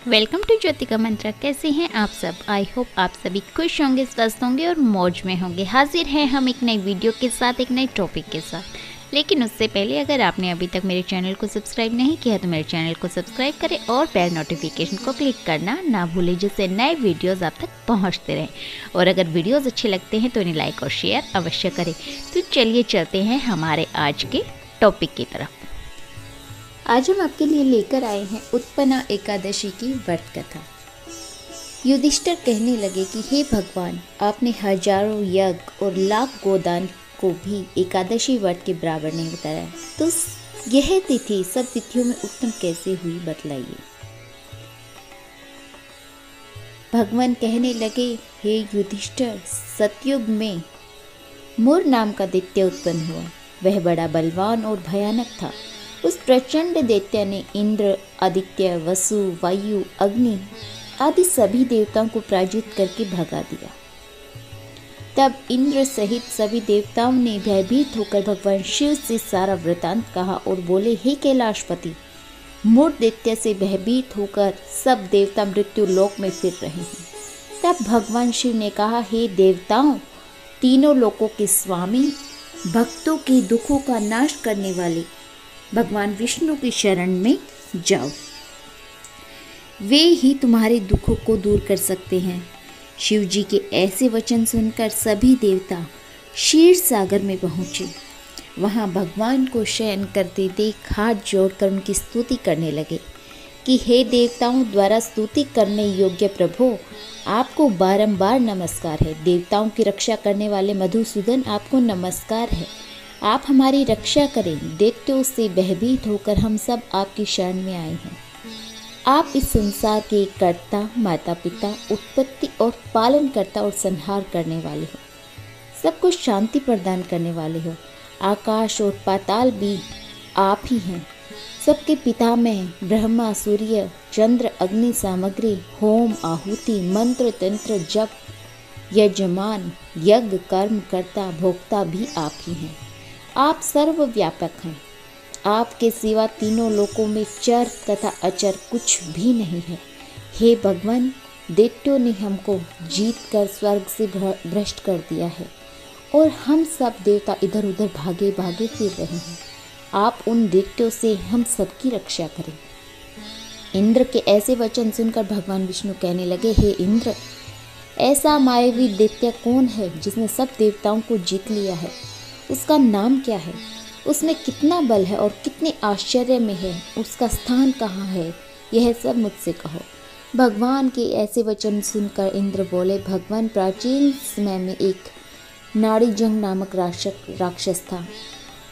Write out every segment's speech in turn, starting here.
Welcome to Jyotika मंत्रा। कैसे हैं आप सब? आई होप आप सभी खुश होंगे, स्वस्थ होंगे और मौज में होंगे। हाजिर हैं हम एक नई वीडियो के साथ, एक नए टॉपिक के साथ। लेकिन उससे पहले अगर आपने अभी तक मेरे चैनल को सब्सक्राइब नहीं किया तो मेरे चैनल को सब्सक्राइब करें और बेल नोटिफिकेशन को क्लिक करना ना भूलें, जिससे नए वीडियोज़ आप तक पहुँचते रहें। और अगर वीडियोज़ अच्छे लगते हैं तो इन्हें लाइक और शेयर अवश्य करें। तो चलिए चलते हैं हमारे आज के टॉपिक की तरफ। आज हम आपके लिए लेकर आए हैं उत्पन्ना एकादशी की व्रत कथा। युधिष्ठिर कहने लगे कि हे भगवान, आपने हजारों यज्ञ और लाख गोदान को भी एकादशी व्रत के बराबर नहीं बताया, तो यह तिथि सब तिथियों में उत्तम कैसे हुई, बतलाइए। भगवान कहने लगे, हे युधिष्ठिर, सतयुग में मुर नाम का दैत्य उत्पन्न हुआ। वह बड़ा बलवान और भयानक था। उस प्रचंड दैत्य ने इंद्र, आदित्य, वसु, वायु, अग्नि आदि सभी देवताओं को पराजित करके भगा दिया। तब इंद्र सहित सभी देवताओं ने भयभीत होकर भगवान शिव से सारा वृतांत कहा और बोले, हे कैलाशपति, मूढ़ दैत्य से भयभीत होकर सब देवता मृत्यु लोक में फिर रहे हैं। तब भगवान शिव ने कहा, हे देवताओं, तीनों लोकों के स्वामी, भक्तों के दुखों का नाश करने वाले भगवान विष्णु की शरण में जाओ। वे ही तुम्हारे दुखों को दूर कर सकते हैं। शिव जी के ऐसे वचन सुनकर सभी देवता क्षीर सागर में पहुँचे। वहाँ भगवान को शयन करते देख हाथ जोड़कर उनकी स्तुति करने लगे कि हे देवताओं द्वारा स्तुति करने योग्य प्रभु, आपको बारंबार नमस्कार है। देवताओं की रक्षा करने वाले मधुसूदन, आपको नमस्कार है। आप हमारी रक्षा करें। दैत्यों से भयभीत होकर हम सब आपकी शरण में आए हैं। आप इस संसार के कर्ता, माता पिता, उत्पत्ति और पालन करता और संहार करने वाले हो। सबको शांति प्रदान करने वाले हो। आकाश और पाताल भी आप ही हैं। सबके पितामह ब्रह्मा, सूर्य, चंद्र, अग्नि, सामग्री, होम, आहुति, मंत्र, तंत्र, जप, यजमान, यज्ञ, कर्म कर्ता, भोक्ता भी आप ही हैं। आप सर्वव्यापक हैं। आपके सिवा तीनों लोकों में चर तथा अचर कुछ भी नहीं है। हे भगवान, दैत्यों ने हमको जीत कर स्वर्ग से भ्रष्ट कर दिया है और हम सब देवता इधर उधर भागे भागे फिर रहे हैं। आप उन दैत्यों से हम सबकी रक्षा करें। इंद्र के ऐसे वचन सुनकर भगवान विष्णु कहने लगे, हे इंद्र, ऐसा मायावी दैत्य कौन है जिसने सब देवताओं को जीत लिया है? उसका नाम क्या है? उसमें कितना बल है और कितने आश्चर्य में है? उसका स्थान कहाँ है? यह सब मुझसे कहो। भगवान के ऐसे वचन सुनकर इंद्र बोले, भगवान, प्राचीन समय में एक नाड़ीजंग नामक राक्षस था।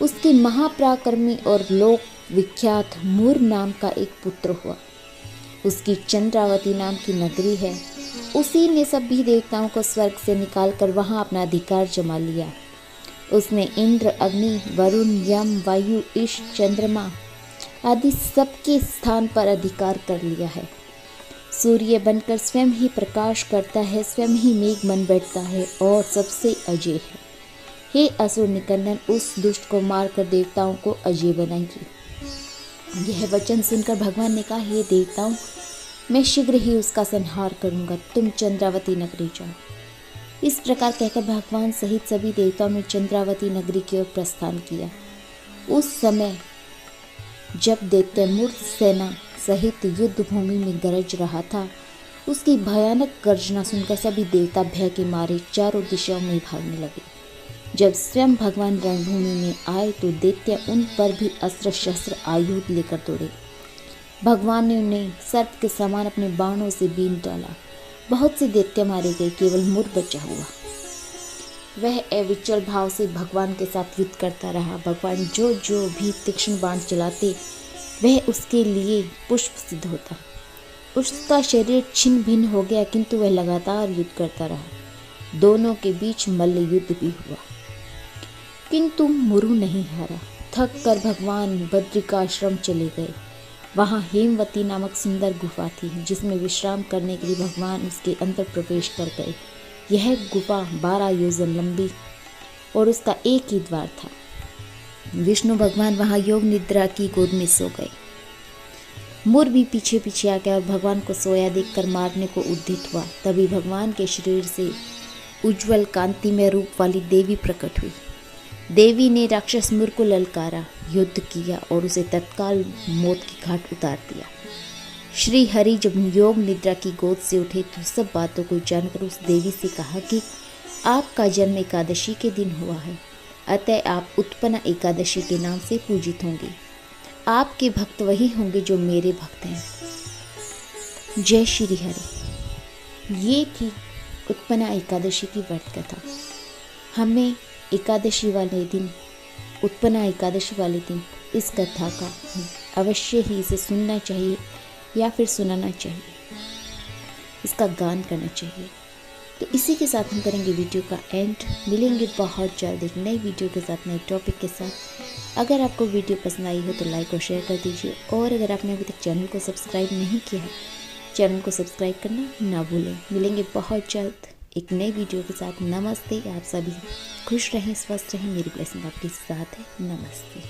उसके महापराक्रमी और लोक विख्यात मूर नाम का एक पुत्र हुआ। उसकी चंद्रावती नाम की नगरी है। उसी ने सभी देवताओं को स्वर्ग से निकालकर वहाँ अपना अधिकार जमा लिया। उसने इंद्र, अग्नि, वरुण, यम, वायु, ईश, चंद्रमा आदि सबके स्थान पर अधिकार कर लिया है। सूर्य बनकर स्वयं ही प्रकाश करता है, स्वयं ही मेघ बन बैठता है और सबसे अजय है। हे असुर निकंदन, उस दुष्ट को मारकर देवताओं को अजय बनाइए। यह वचन सुनकर भगवान ने कहा, हे देवताओं, मैं शीघ्र ही उसका संहार करूंगा। तुम चंद्रावती नगरी जाओ। इस प्रकार कहकर भगवान सहित सभी देवताओं ने चंद्रावती नगरी की ओर प्रस्थान किया। उस समय जब दैत्य मूर्त सेना सहित युद्ध भूमि में गरज रहा था, उसकी भयानक गर्जना सुनकर सभी देवता भय के मारे चारों दिशाओं में भागने लगे। जब स्वयं भगवान रणभूमि में आए तो दैत्य उन पर भी अस्त्र शस्त्र आयुध लेकर दौड़े। भगवान ने उन्हें सर्प के समान अपने बाणों से बीन डाला। बहुत से दैत्य मारे गए, केवल मूर बचा हुआ। वह अविचल भाव से भगवान के साथ युद्ध करता रहा। भगवान जो भी तीक्ष्ण बाण चलाते, वह उसके लिए पुष्प सिद्ध होता। उसका शरीर छिन्न भिन्न हो गया, किंतु वह लगातार युद्ध करता रहा। दोनों के बीच मल्ल युद्ध भी हुआ, किंतु मुरु नहीं हारा। थक कर भगवान बद्रिकाश्रम चले गए। वहाँ हेमवती नामक सुंदर गुफा थी, जिसमें विश्राम करने के लिए भगवान उसके अंदर प्रवेश कर गए। यह गुफा 12 योजन लंबी और उसका एक ही द्वार था। विष्णु भगवान वहाँ योग निद्रा की गोद में सो गए। मोर भी पीछे पीछे आ गया और भगवान को सोया देखकर मारने को उद्यत हुआ। तभी भगवान के शरीर से उज्जवल कांतिमय रूप वाली देवी प्रकट हुई। देवी ने राक्षस मुर को ललकारा, युद्ध किया और उसे तत्काल मौत की घाट उतार दिया। श्री हरि जब योग निद्रा की गोद से उठे तो सब बातों को जानकर उस देवी से कहा कि आपका जन्म एकादशी के दिन हुआ है, अतः आप उत्पन्ना एकादशी के नाम से पूजित होंगे। आपके भक्त वही होंगे जो मेरे भक्त हैं। जय श्री हरि। ये थी उत्पन्ना एकादशी की व्रत कथा। हमें एकादशी वाले दिन, उत्पन्ना एकादशी वाले दिन इस कथा का अवश्य ही इसे सुनना चाहिए या फिर सुनाना चाहिए, इसका गान करना चाहिए। तो इसी के साथ हम करेंगे वीडियो का एंड। मिलेंगे बहुत जल्द एक नई वीडियो के साथ, नए टॉपिक के साथ। अगर आपको वीडियो पसंद आई हो तो लाइक और शेयर कर दीजिए, और अगर आपने अभी तक चैनल को सब्सक्राइब नहीं किया है, चैनल को सब्सक्राइब करना ना भूलें। मिलेंगे बहुत जल्द एक नई वीडियो के साथ। नमस्ते। आप सभी खुश रहें, स्वस्थ रहें, मेरी ब्लेसिंग आपके साथ है। नमस्ते।